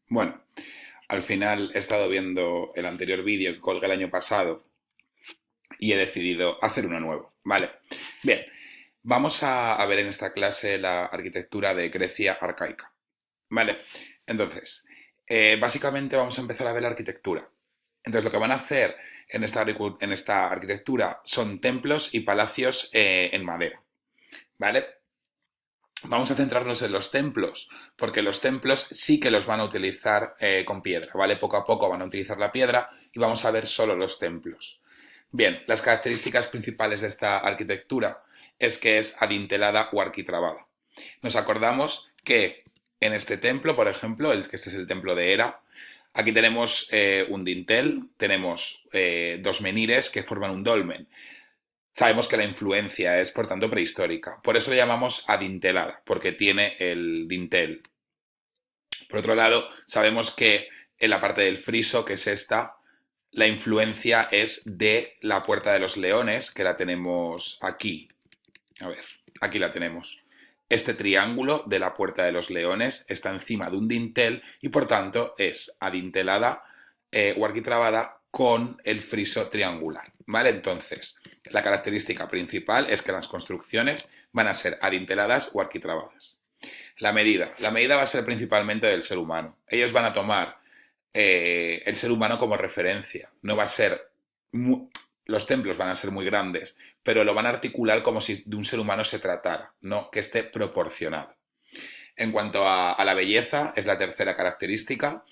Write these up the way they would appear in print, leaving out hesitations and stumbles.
Bueno, al final he estado viendo el anterior vídeo que colgué el año pasado y he decidido hacer uno nuevo. Vale. Bien, vamos a ver en esta clase la arquitectura de Grecia arcaica. Vale. Entonces, básicamente vamos a empezar a ver la arquitectura. Entonces, lo que van a hacer en esta arquitectura son templos y palacios en madera. ¿Vale? Vamos a centrarnos en los templos, porque los templos sí que los van a utilizar con piedra, ¿vale? Poco a poco van a utilizar la piedra y vamos a ver solo los templos. Bien, las características principales de esta arquitectura es que es adintelada o arquitrabada. Nos acordamos que en este templo, por ejemplo, que este es el templo de Hera, aquí tenemos un dintel, tenemos dos menires que forman un dolmen. Sabemos que la influencia es, por tanto, prehistórica. Por eso le llamamos adintelada, porque tiene el dintel. Por otro lado, sabemos que en la parte del friso, que es esta, la influencia es de la Puerta de los Leones, que la tenemos aquí. A ver, aquí la tenemos. Este triángulo de la Puerta de los Leones está encima de un dintel y por tanto es adintelada o arquitrabada con el friso triangular. ¿Vale? Entonces, la característica principal es que las construcciones van a ser adinteladas o arquitrabadas. La medida. La medida va a ser principalmente del ser humano. Ellos van a tomar el ser humano como referencia. No va a ser... Los templos van a ser muy grandes, pero lo van a articular como si de un ser humano se tratara, no que esté proporcionado. En cuanto a la belleza, es la tercera característica.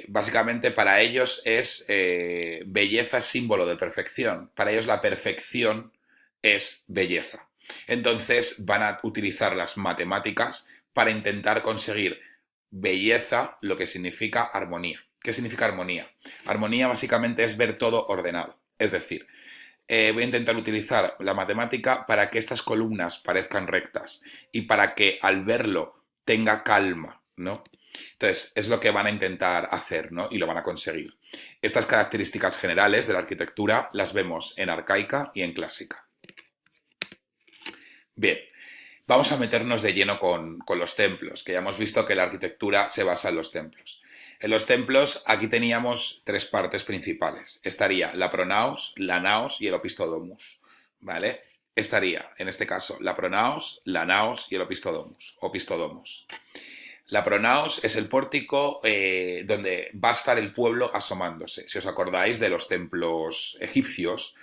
Básicamente para ellos es belleza símbolo de perfección. Para ellos la perfección es belleza. Entonces van a utilizar las matemáticas para intentar conseguir belleza, lo que significa armonía. ¿Qué significa armonía? Armonía básicamente es ver todo ordenado. Es decir, voy a intentar utilizar la matemática para que estas columnas parezcan rectas y para que al verlo tenga calma, ¿no? Entonces, es lo que van a intentar hacer, ¿no? Y lo van a conseguir. Estas características generales de la arquitectura las vemos en arcaica y en clásica. Bien, vamos a meternos de lleno con los templos, que ya hemos visto que la arquitectura se basa en los templos. En los templos aquí teníamos tres partes principales. Estaría la pronaos, la naos y el opistodomus. ¿Vale? Estaría, en este caso, la pronaos, la naos y el opistodomus. La pronaos es el pórtico donde va a estar el pueblo asomándose. Si os acordáis de los templos egipcios,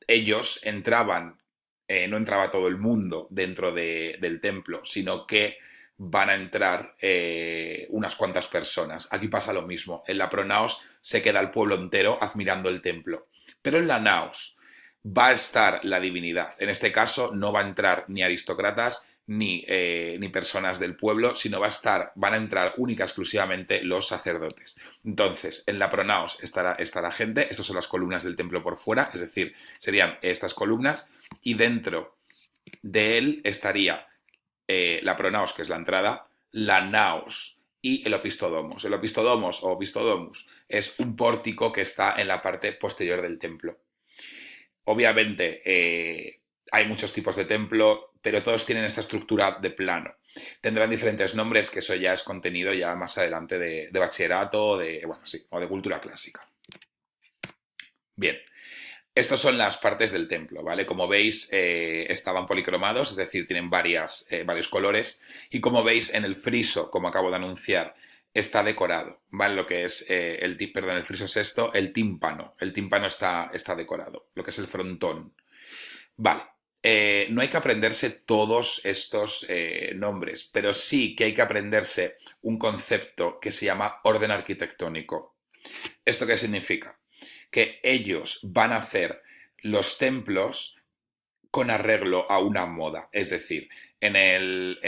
ellos entraban, no entraba todo el mundo dentro del templo, sino que van a entrar unas cuantas personas. Aquí pasa lo mismo. En la pronaos se queda el pueblo entero admirando el templo. Pero en la naos va a estar la divinidad. En este caso no va a entrar ni aristócratas ni personas del pueblo, sino van a entrar única y exclusivamente los sacerdotes. Entonces, en la pronaos estará la gente, estas son las columnas del templo por fuera, es decir, serían estas columnas, y dentro de él estaría la pronaos, que es la entrada, la naos y el opistodomos. El opistodomos o opistodomus es un pórtico que está en la parte posterior del templo. Obviamente, hay muchos tipos de templo, pero todos tienen esta estructura de plano. Tendrán diferentes nombres, que eso ya es contenido ya más adelante de bachillerato o de cultura clásica. Bien, estas son las partes del templo, ¿vale? Como veis, estaban policromados, es decir, tienen varios colores, y como veis en el friso, como acabo de anunciar, está decorado, ¿vale? Lo que es el friso es esto, el tímpano. El tímpano está decorado, lo que es el frontón. Vale. No hay que aprenderse todos estos nombres, pero sí que hay que aprenderse un concepto que se llama orden arquitectónico. ¿Esto qué significa? Que ellos van a hacer los templos con arreglo a una moda. Es decir, en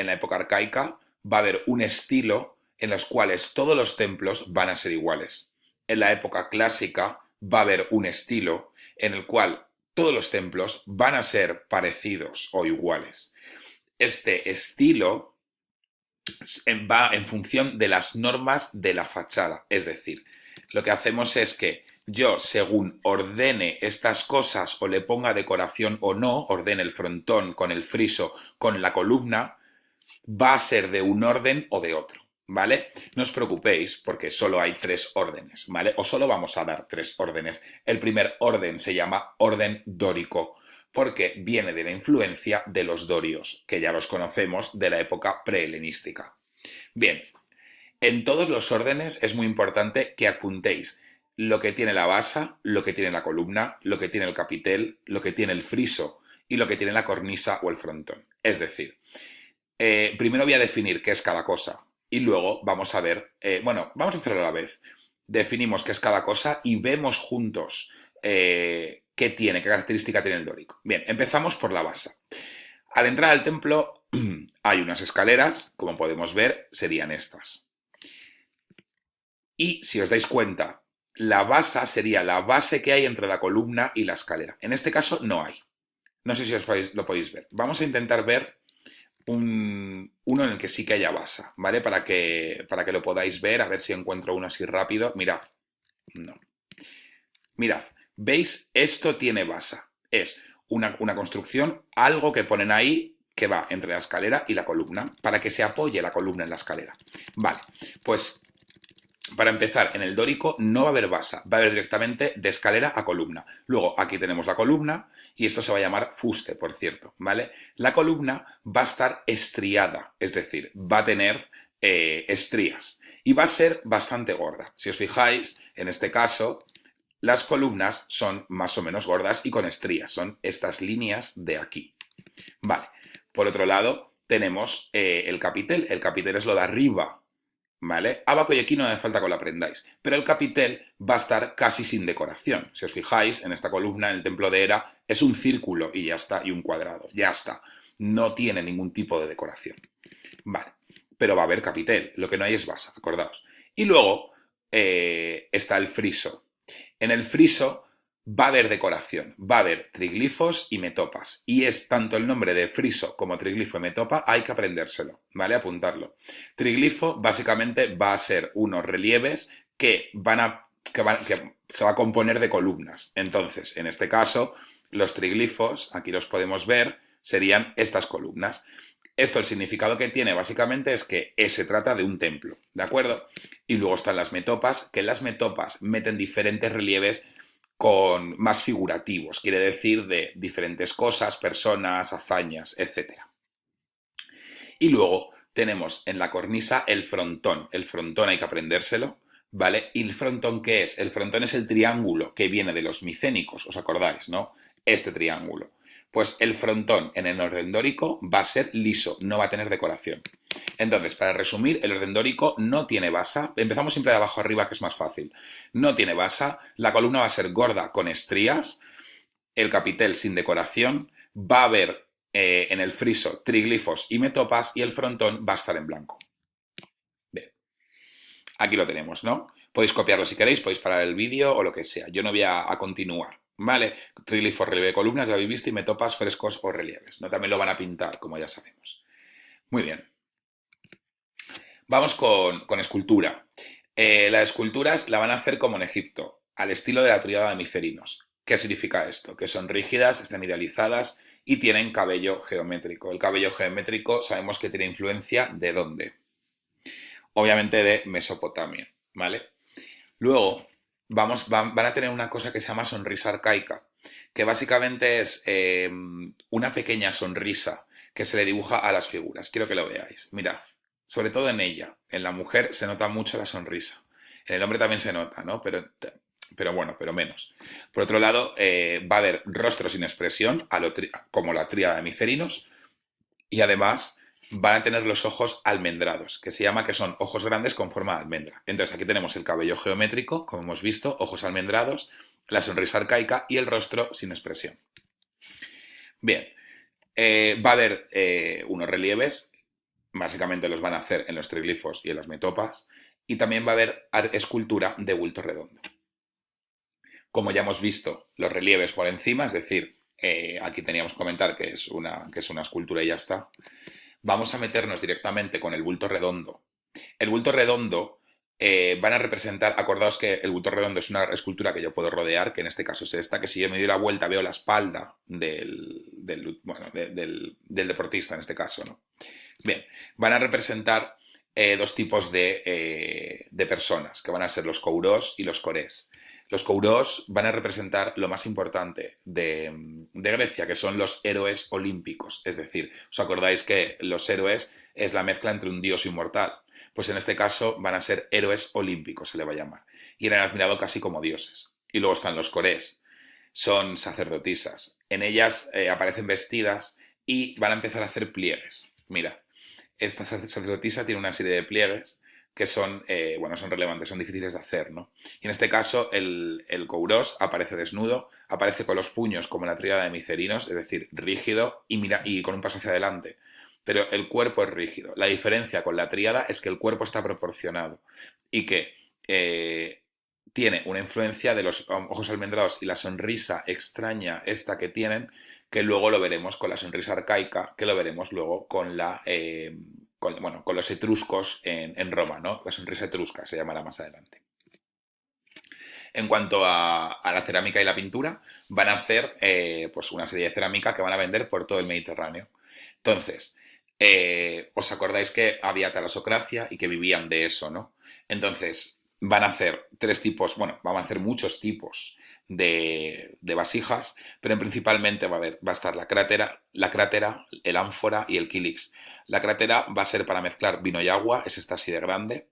la época arcaica va a haber un estilo en los cuales todos los templos van a ser iguales. En la época clásica va a haber un estilo en el cual todos los templos van a ser parecidos o iguales. Este estilo va en función de las normas de la fachada. Es decir, lo que hacemos es que yo, según ordene estas cosas o le ponga decoración o no, ordene el frontón con el friso, con la columna, va a ser de un orden o de otro. ¿vale? No os preocupéis porque solo hay 3 órdenes, ¿vale? O solo vamos a dar 3 órdenes. El primer orden se llama orden dórico porque viene de la influencia de los dorios, que ya los conocemos de la época prehelenística. Bien, en todos los órdenes es muy importante que apuntéis lo que tiene la basa, lo que tiene la columna, lo que tiene el capitel, lo que tiene el friso y lo que tiene la cornisa o el frontón. Es decir, primero voy a definir qué es cada cosa y luego vamos a ver, bueno, vamos a hacerlo a la vez. Definimos qué es cada cosa y vemos juntos qué tiene, qué característica tiene el dórico. Bien, empezamos por la base. Al entrar al templo hay unas escaleras, como podemos ver, serían estas. Y si os dais cuenta, la base sería la base que hay entre la columna y la escalera. En este caso no hay. No sé si lo podéis ver. Vamos a intentar ver uno en el que sí que haya base, ¿vale? Para que lo podáis ver, a ver si encuentro uno así rápido. Mirad. No. Mirad. ¿Veis? Esto tiene base. Es una construcción, algo que ponen ahí que va entre la escalera y la columna, para que se apoye la columna en la escalera. Vale, pues para empezar, en el dórico no va a haber base, va a haber directamente de escalera a columna. Luego aquí tenemos la columna y esto se va a llamar fuste, por cierto, ¿vale? La columna va a estar estriada, es decir, va a tener estrías y va a ser bastante gorda. Si os fijáis, en este caso, las columnas son más o menos gordas y con estrías, son estas líneas de aquí. Vale, por otro lado tenemos el capitel es lo de arriba, ¿vale? Abaco y aquí no hace falta que lo aprendáis, pero el capitel va a estar casi sin decoración. Si os fijáis, en esta columna, en el templo de Hera, es un círculo y ya está, y un cuadrado, ya está. No tiene ningún tipo de decoración. Vale, pero va a haber capitel, lo que no hay es base, acordaos. Y luego está el friso. En el friso va a haber decoración, va a haber triglifos y metopas. Y es tanto el nombre de friso como triglifo y metopa, hay que aprendérselo, ¿vale? Apuntarlo. Triglifo básicamente va a ser unos relieves que se va a componer de columnas. Entonces, en este caso, los triglifos, aquí los podemos ver, serían estas columnas. Esto, el significado que tiene básicamente es que se trata de un templo, ¿de acuerdo? Y luego están las metopas, que las metopas meten diferentes relieves más figurativos, quiere decir de diferentes cosas, personas, hazañas, etc. Y luego tenemos en la cornisa el frontón. El frontón hay que aprendérselo, ¿vale? ¿Y el frontón qué es? El frontón es el triángulo que viene de los micénicos, ¿os acordáis, no? Este triángulo. Pues el frontón en el orden dórico va a ser liso, no va a tener decoración. Entonces, para resumir, el orden dórico no tiene base. Empezamos siempre de abajo arriba, que es más fácil. No tiene base, la columna va a ser gorda con estrías, el capitel sin decoración, va a haber en el friso triglifos y metopas y el frontón va a estar en blanco. Bien, aquí lo tenemos, ¿no? Podéis copiarlo si queréis, podéis parar el vídeo o lo que sea. Yo no voy a continuar. ¿Vale? Triglifos, relieve de columnas, ya habéis visto, y metopas, frescos o relieves. ¿No? También lo van a pintar, como ya sabemos. Muy bien. Vamos con escultura. Las esculturas la van a hacer como en Egipto, al estilo de la tríada de Micerinos. ¿Qué significa esto? Que son rígidas, están idealizadas y tienen cabello geométrico. El cabello geométrico sabemos que tiene influencia ¿de dónde? Obviamente de Mesopotamia, ¿vale? Luego van a tener una cosa que se llama sonrisa arcaica, que básicamente es una pequeña sonrisa que se le dibuja a las figuras. Quiero que lo veáis. Mirad, sobre todo en ella. En la mujer se nota mucho la sonrisa. En el hombre también se nota, ¿no? Pero bueno, pero menos. Por otro lado, va a haber rostro sin expresión, como la tríada de Micerinos, y además van a tener los ojos almendrados, que se llama que son ojos grandes con forma de almendra. Entonces aquí tenemos el cabello geométrico, como hemos visto, ojos almendrados, la sonrisa arcaica y el rostro sin expresión. Bien, va a haber unos relieves, básicamente los van a hacer en los triglifos y en las metopas, y también va a haber escultura de bulto redondo. Como ya hemos visto, los relieves por encima, es decir, aquí teníamos que comentar que es una escultura y ya está. Vamos a meternos directamente con el bulto redondo. El bulto redondo van a representar, acordaos que el bulto redondo es una escultura que yo puedo rodear, que en este caso es esta, que si yo me doy la vuelta veo la espalda del deportista en este caso, ¿no? Bien, van a representar dos tipos de personas, que van a ser los kouros y los corés. Los kouros van a representar lo más importante de Grecia, que son los héroes olímpicos. Es decir, ¿os acordáis que los héroes es la mezcla entre un dios y un mortal? Pues en este caso van a ser héroes olímpicos, se le va a llamar. Y eran admirados casi como dioses. Y luego están los corés, son sacerdotisas. En ellas aparecen vestidas y van a empezar a hacer pliegues. Mira, esta sacerdotisa tiene una serie de pliegues que son, bueno, son relevantes, son difíciles de hacer, ¿no? Y en este caso el kouros aparece desnudo, aparece con los puños como la tríada de Micerinos, es decir, rígido y, mira, y con un paso hacia adelante. Pero el cuerpo es rígido. La diferencia con la tríada es que el cuerpo está proporcionado y que tiene una influencia de los ojos almendrados y la sonrisa extraña esta que tienen, que luego lo veremos con la sonrisa arcaica, que lo veremos luego con bueno, con los etruscos en Roma, ¿no? La sonrisa etrusca se llamará más adelante. En cuanto a la cerámica y la pintura, van a hacer pues una serie de cerámica que van a vender por todo el Mediterráneo. Entonces, os acordáis que había talasocracia y que vivían de eso, ¿no? Entonces, van a hacer tres tipos, bueno, van a hacer muchos tipos de vasijas, pero principalmente va a estar la crátera, el ánfora y el kílix. La crátera va a ser para mezclar vino y agua, es esta así de grande.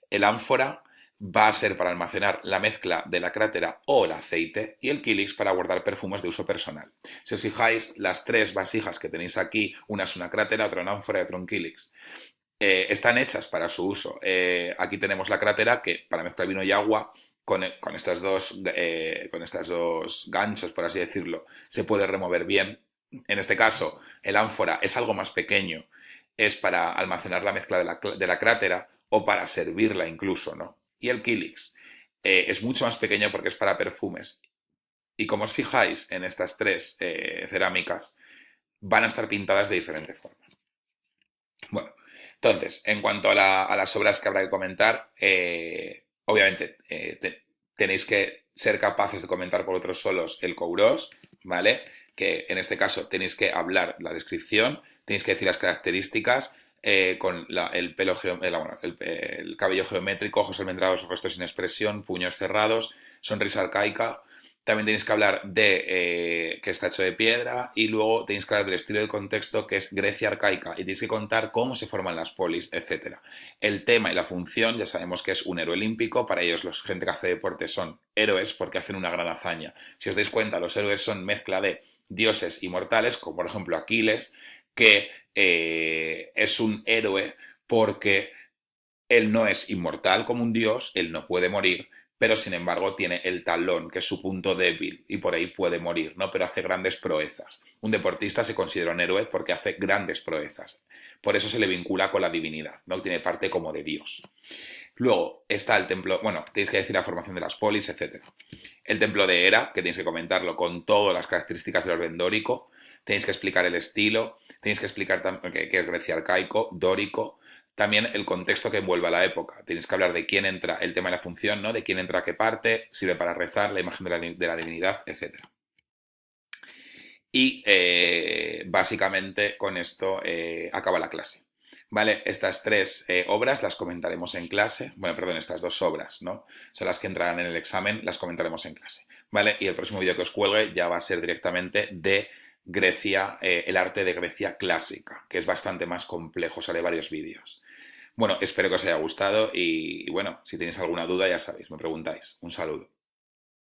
El ánfora va a ser para almacenar la mezcla de la crátera o el aceite y el kílix para guardar perfumes de uso personal. Si os fijáis, las tres vasijas que tenéis aquí, una es una crátera, otra una ánfora y otra un kílix, están hechas para su uso. Aquí tenemos la crátera que para mezclar vino y agua con estas dos ganchos, por así decirlo, se puede remover bien. En este caso, el ánfora es algo más pequeño, es para almacenar la mezcla de la crátera o para servirla incluso, ¿no? Y el kílix es mucho más pequeño porque es para perfumes. Y como os fijáis en estas tres cerámicas, van a estar pintadas de diferente forma. Bueno, entonces, en cuanto a las obras que habrá que comentar, obviamente tenéis que ser capaces de comentar por otros solos el kouros, ¿vale? Que en este caso tenéis que hablar la descripción, tenéis que decir las características, con el pelo el cabello geométrico, ojos almendrados, rostros sin expresión, puños cerrados, sonrisa arcaica. También tenéis que hablar de que está hecho de piedra y luego tenéis que hablar del estilo del contexto que es Grecia arcaica y tenéis que contar cómo se forman las polis, etc. El tema y la función, ya sabemos que es un héroe olímpico, para ellos los gente que hace deporte son héroes porque hacen una gran hazaña. Si os dais cuenta, los héroes son mezcla de dioses y mortales, como por ejemplo Aquiles, que es un héroe porque él no es inmortal como un dios, él no puede morir, pero sin embargo tiene el talón, que es su punto débil, y por ahí puede morir, ¿no? Pero hace grandes proezas. Un deportista se considera un héroe porque hace grandes proezas. Por eso se le vincula con la divinidad, ¿no? Tiene parte como de Dios. Luego está el templo, bueno, tenéis que decir la formación de las polis, etc. El templo de Hera, que tenéis que comentarlo con todas las características del orden dórico. Tenéis que explicar el estilo, tenéis que explicar que es Grecia arcaico, dórico, también el contexto que envuelve a la época. Tenéis que hablar de quién entra, el tema de la función, ¿no? De quién entra a qué parte, sirve para rezar, la imagen de la divinidad, etc. Y básicamente con esto acaba la clase. ¿Vale? Estas tres obras las comentaremos en clase. Bueno, perdón, estas dos obras, ¿no? Son las que entrarán en el examen, las comentaremos en clase. ¿Vale? Y el próximo vídeo que os cuelgue ya va a ser directamente de Grecia, el arte de Grecia clásica, que es bastante más complejo, sale varios vídeos. Bueno, espero que os haya gustado y bueno, si tenéis alguna duda ya sabéis, me preguntáis. Un saludo.